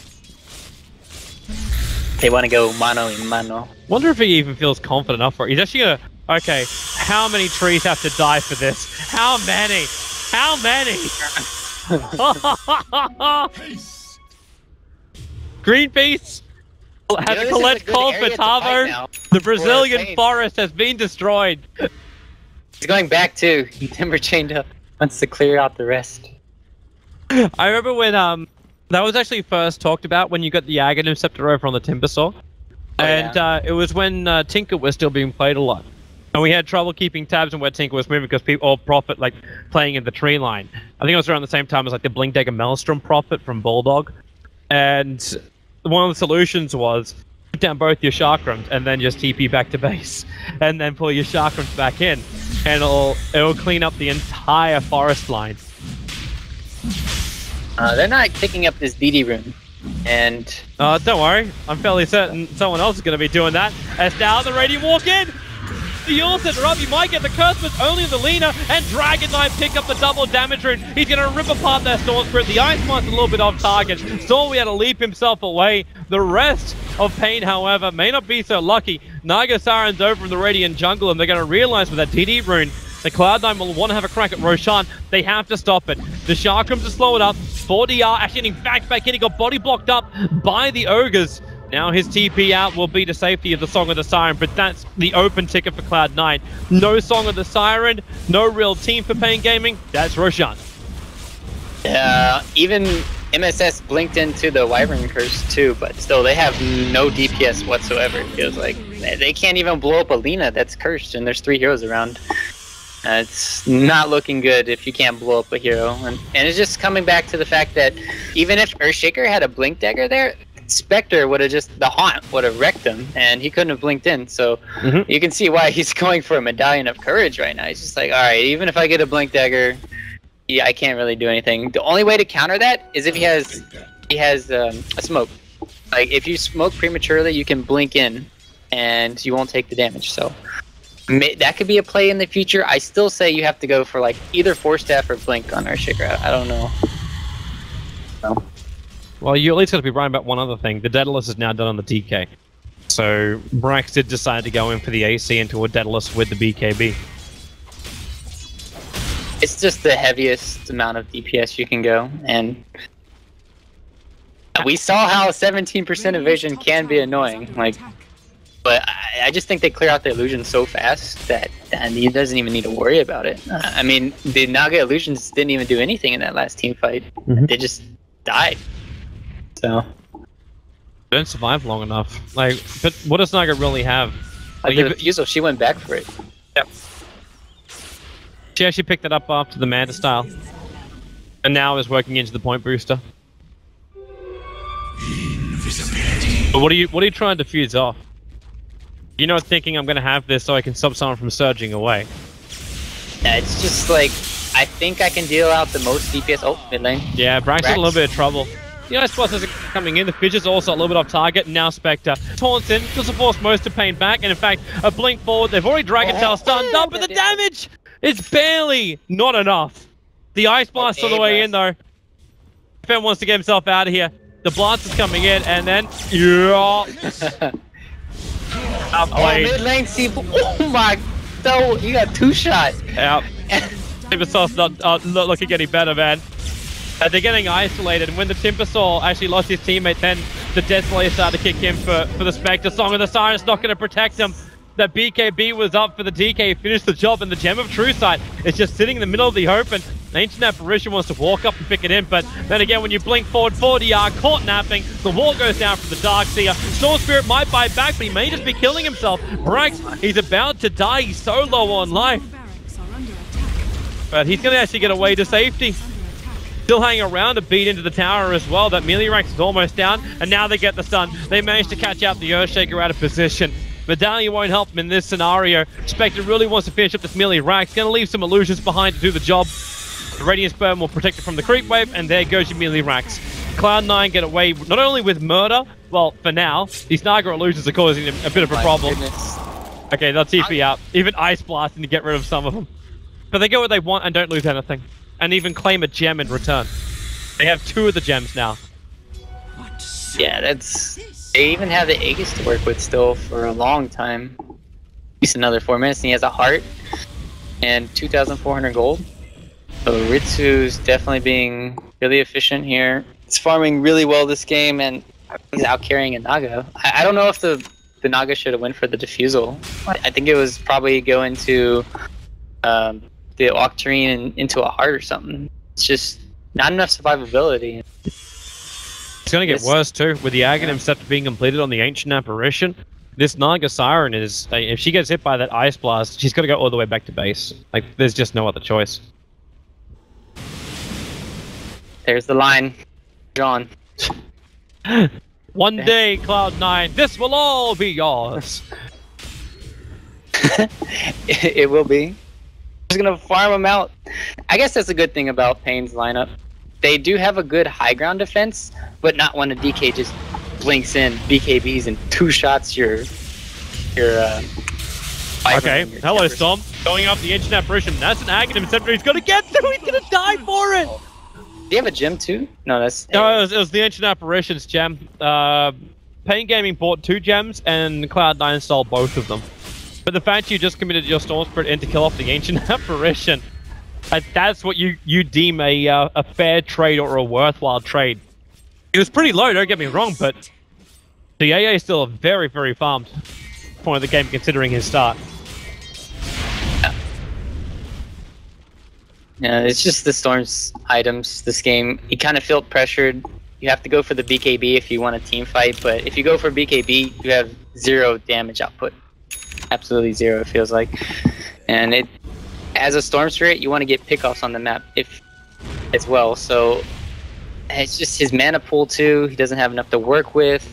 They want to go mano a mano. Wonder if he even feels confident enough for it. He's actually gonna... Okay, how many trees have to die for this? How many? How many? Greenpeace has collect call for Tavo. The Brazilian forest has been destroyed. He's going back too. He timber chained up. Wants to clear out the rest. I remember when that was actually first talked about when you got the Aghanim Scepter over on the Timbersaw. And it was when Tinker was still being played a lot. And we had trouble keeping tabs on where Tinker was moving because people all Prophet like playing in the tree line. I think it was around the same time as like the Blink Dagger Maelstrom Prophet from Bulldog. And one of the solutions was put down both your chakrams and then just TP back to base. And then pull your chakrams back in. And it'll clean up the entire forest line. They're not picking up this BD rune, and don't worry, I'm fairly certain someone else is going to be doing that. As now the Radiant walk in, the Yule set up. You might get the curse, but only the Lina, and Dragon Knight pick up the double damage rune. He's going to rip apart that Storm Spirit. The Ice Master's a little bit off target. Storm, we had to leap himself away. The rest of paiN, however, may not be so lucky. Naga Siren's over in the Radiant jungle, and they're going to realize with that DD rune, the Cloud9 will want to have a crack at Roshan. They have to stop it. The Chakrams to slow it up. 4DR actually getting back in. He got body blocked up by the Ogres. Now his TP out will be the safety of the Song of the Siren, but that's the open ticket for Cloud9. No Song of the Siren, no real team for paiN Gaming. That's Roshan. Even MSS blinked into the Wyvern Curse too, but still they have no DPS whatsoever. It feels like they can't even blow up a Lina that's cursed, and there's 3 heroes around. It's not looking good if you can't blow up a hero, and it's just coming back to the fact that even if Earthshaker had a blink dagger there, Spectre would have the Haunt would have wrecked him, and he couldn't have blinked in. So you can see why he's going for a Medallion of Courage right now. He's just like, all right, even if I get a blink dagger, yeah, I can't really do anything. The only way to counter that is if he has a smoke. Like if you smoke prematurely, you can blink in, and you won't take the damage. So that could be a play in the future. I still say you have to go for like either Force Staff or Blink on Earthshaker. I don't know. No. Well, you at least got to be right about one other thing. The Daedalus is now done on the DK. So Brax did decide to go in for the AC into a Daedalus with the BKB. It's just the heaviest amount of DPS you can go, and we saw how 17% evasion can be annoying. Like, but I just think they clear out the illusion so fast that he doesn't even need to worry about it. I mean, the Naga illusions didn't even do anything in that last team fight. They just died. So don't survive long enough. Like, but what does Naga really have? Like, the refusal, she went back for it. Yep. She actually picked it up after the Manta style, and now is working into the point booster. But what are you trying to fuse off? You're not thinking I'm gonna have this so I can stop someone from surging away. Yeah, it's just like, I think I can deal out the most DPS. Oh, mid lane. Yeah, Brax in a little bit of trouble. The Ice Blast isn't coming in, the Fidget's also a little bit off target, and now Spectre taunts in, just to force most of paiN back, and in fact, a blink forward, they've already Dragon Tail stunned up, but the damage is barely not enough. The Ice Blast on the way in though. paiN wants to get himself out of here. The Blast is coming in, and then, yeah. Mid lane, see, oh my, so you got 2 shots. Yeah. Timbersaul's not looking any better, man. They're getting isolated, and when the Timbersaw actually lost his teammate, then the Death Slayer started to kick in for the Spectre. Song of the Siren's not going to protect him. That BKB was up for the DK, finished the job, and the Gem of True Sight is just sitting in the middle of the open. Ancient Apparition wants to walk up and pick it in, but then again, when you blink forward 40R, caught napping, the wall goes down from the Darkseer. Storm Spirit might bite back, but he may just be killing himself. Brax, he's about to die, he's so low on life. But he's going to actually get away to safety. Still hanging around to beat into the tower as well. That melee Rax is almost down, and now they get the stun. They manage to catch out the Earthshaker out of position. Medallion won't help him in this scenario. Spectre really wants to finish up this melee Rax. Going to leave some illusions behind to do the job. The Radiant Sperm will protect it from the creep wave, and there goes your melee Rax. Cloud9 get away not only with murder, well, for now, these Naga illusions are causing him a bit of a problem. Goodness. Okay, they'll TP out. Even Ice Blasting to get rid of some of them. But they get what they want and don't lose anything. And even claim a gem in return. They have 2 of the gems now. Yeah, that's... They even have the Aegis to work with still for a long time. At least another 4 minutes, and he has a heart. And 2,400 gold. So Ritsu's definitely being really efficient here. He's farming really well this game, and he's out carrying a Naga. I don't know if the Naga should have went for the defusal. I think it was probably going to the Octarine and into a heart or something. It's just not enough survivability. It's going to get worse too, with the Aghanim scepter being completed on the Ancient Apparition. This Naga Siren is, if she gets hit by that Ice Blast, she's got to go all the way back to base. Like, there's just no other choice. There's the line. John. One day, Cloud9, this will all be yours. It will be. Just gonna farm them out. I guess that's a good thing about paiN's lineup. They do have a good high ground defense, but not when a DK just blinks in BKBs and 2 shots your okay, hello Storm. Going up the Ancient Apparition. That's an Aghanim Scepter. He's gonna get through. He's gonna die for it. Do you have a gem too? No, that's... No, it was the Ancient Apparition's gem. paiN Gaming bought 2 gems, and Cloud9 stole both of them. But the fact you just committed your Storm Spirit in to kill off the Ancient Apparition, that's what you deem a fair trade or a worthwhile trade. It was pretty low, don't get me wrong, but the AA is still a very, very farmed point of the game considering his start. Yeah, it's just the Storm's items this game. You kind of feel pressured. You have to go for the BKB if you want a team fight, but if you go for BKB, you have 0 damage output. Absolutely 0, it feels like. And it, as a Storm Spirit, you want to get pickoffs on the map as well. So it's just his mana pool too. He doesn't have enough to work with.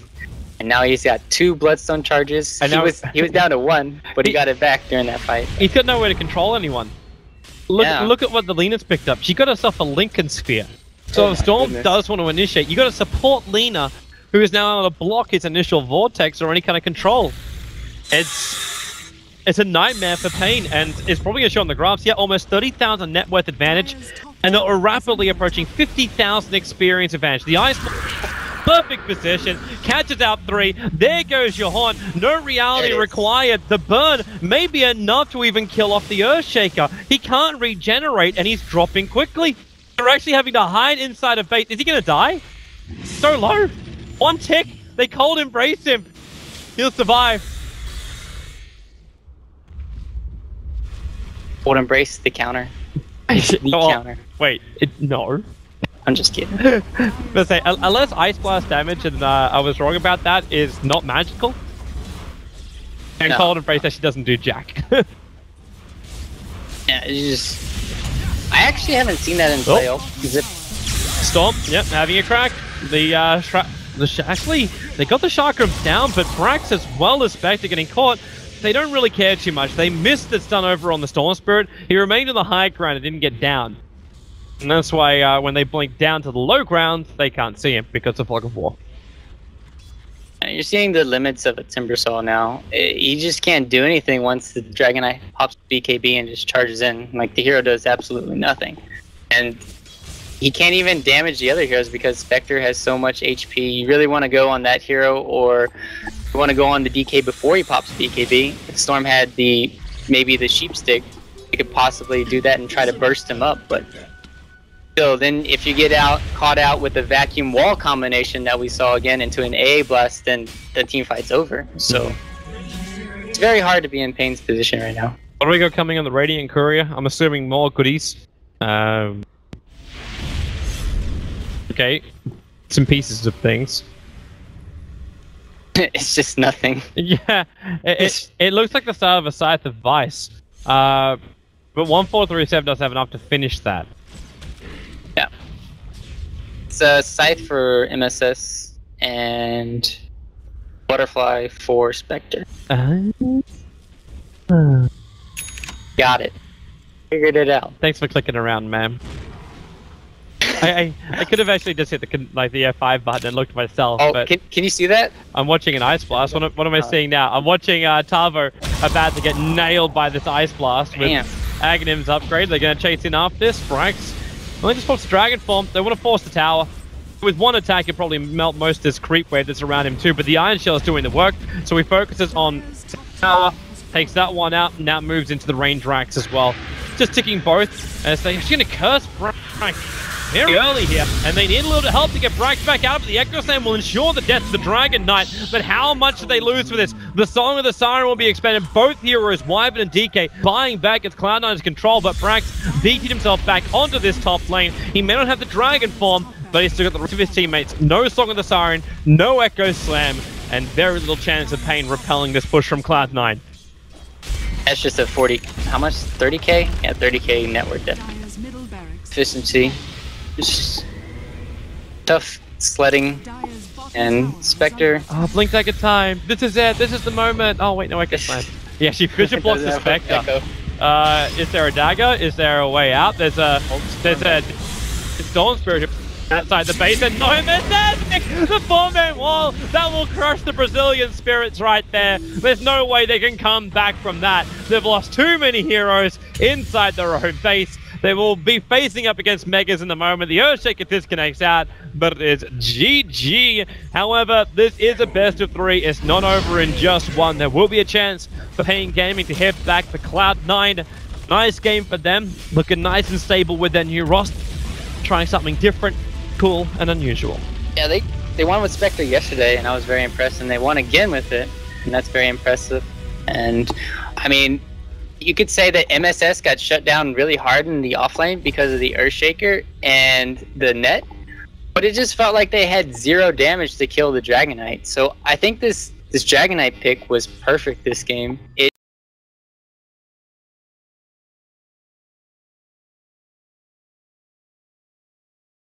And now he's got 2 Bloodstone charges. And he was down to 1, but he got it back during that fight. He's got nowhere to control anyone. Look at what the Lena's picked up. She got herself a Lincoln Sphere. So if Storm does want to initiate, you got to support Lena, who is now able to block his initial vortex or any kind of control. It's a nightmare for paiN, and it's probably going to show on the graphs. Yeah, almost 30,000 net worth advantage, and they're rapidly approaching 50,000 experience advantage. The Ice... Perfect position, catches out 3, there goes your horn, no reality required. The burn may be enough to even kill off the Earthshaker. He can't regenerate and he's dropping quickly. They're actually having to hide inside of base. Is he gonna die? So low. 1 tick, they cold embrace him. He'll survive. Cold embrace the counter. The counter. Wait, no. I'm just kidding. But say, unless Ice Blast damage, and I was wrong about that, is not magical. And Cold Embrace actually doesn't do jack. Yeah, it's just... I actually haven't seen that in play. Storm, yep, having a crack. The Actually, they got the Chakrams down, but Brax as well as Spectre getting caught. They don't really care too much. They missed the stun over on the Storm Spirit. He remained on the high ground and didn't get down. And that's why when they blink down to the low ground, they can't see him because of Fog of War. You're seeing the limits of a Timbersaw now. He just can't do anything once the Dragon Knight pops BKB and just charges in. Like, the hero does absolutely nothing. And he can't even damage the other heroes because Spectre has so much HP. You really want to go on that hero, or you want to go on the DK before he pops BKB. If Storm had maybe the Sheep Stick, you could possibly do that and try to burst him up, but still, then if you get caught out with the vacuum wall combination that we saw again into an AA blast, then the team fight's over. So it's very hard to be in paiN's position right now. Rodrigo coming on the Radiant Courier. I'm assuming more goodies. Okay, some pieces of things. It's just nothing. Yeah, it looks like the start of a Scythe of Vice. But 1437 does have enough to finish that. Yeah. It's a Scythe for MSS and Butterfly for Spectre. Got it. Figured it out. Thanks for clicking around, man. I could have actually just hit the F5 button and looked myself. Oh, but can you see that? I'm watching an Ice Blast. What am I seeing now? I'm watching Tavo about to get nailed by this Ice Blast with Aghanim's upgrade. They're going to chase in after this. Brax only just pops the Dragon Form. They want to force the tower. With one attack, he'll probably melt most of this creep wave that's around him too, but the Iron Shell is doing the work, so he focuses on tower, takes that one out, and now moves into the range racks as well. Just ticking both, as they're going to curse Brax very early here, and they need a little bit of help to get Brax back out, but the Echo Slam will ensure the death of the Dragon Knight. But how much do they lose for this? The Song of the Siren will be expended. Both heroes, Wyvern and DK, buying back its Cloud9's control, but Brax DT'd himself back onto this top lane. He may not have the Dragon form, but he's still got the rest of his teammates. No Song of the Siren, no Echo Slam, and very little chance of paiN repelling this push from Cloud9. That's just a 40, how much? 30k? Yeah, 30k network depth. Efficiency. Just tough sledding, and Spectre. Oh, blink like a time. This is it. This is the moment. Oh wait, no Echo Slam. Yeah, she vision blocks the Spectre. Is there a dagger? Is there a way out? There's a Storm Spirit outside the base, and no, the 4-man wall that will crush the Brazilian spirits right there. There's no way they can come back from that. They've lost too many heroes inside their own base. They will be facing up against Megas in the moment. The Earthshaker disconnects out, but it is GG. However, this is a best of 3. It's not over in just one. There will be a chance for paiN Gaming to hit back for Cloud9. Nice game for them. Looking nice and stable with their new roster. Trying something different, cool, and unusual. Yeah, they won with Spectre yesterday, and I was very impressed, and they won again with it, and that's very impressive. And, I mean, you could say that MSS got shut down really hard in the offlane because of the Earthshaker and the net, but it just felt like they had 0 damage to kill the Dragon Knight. So I think this Dragon Knight pick was perfect this game.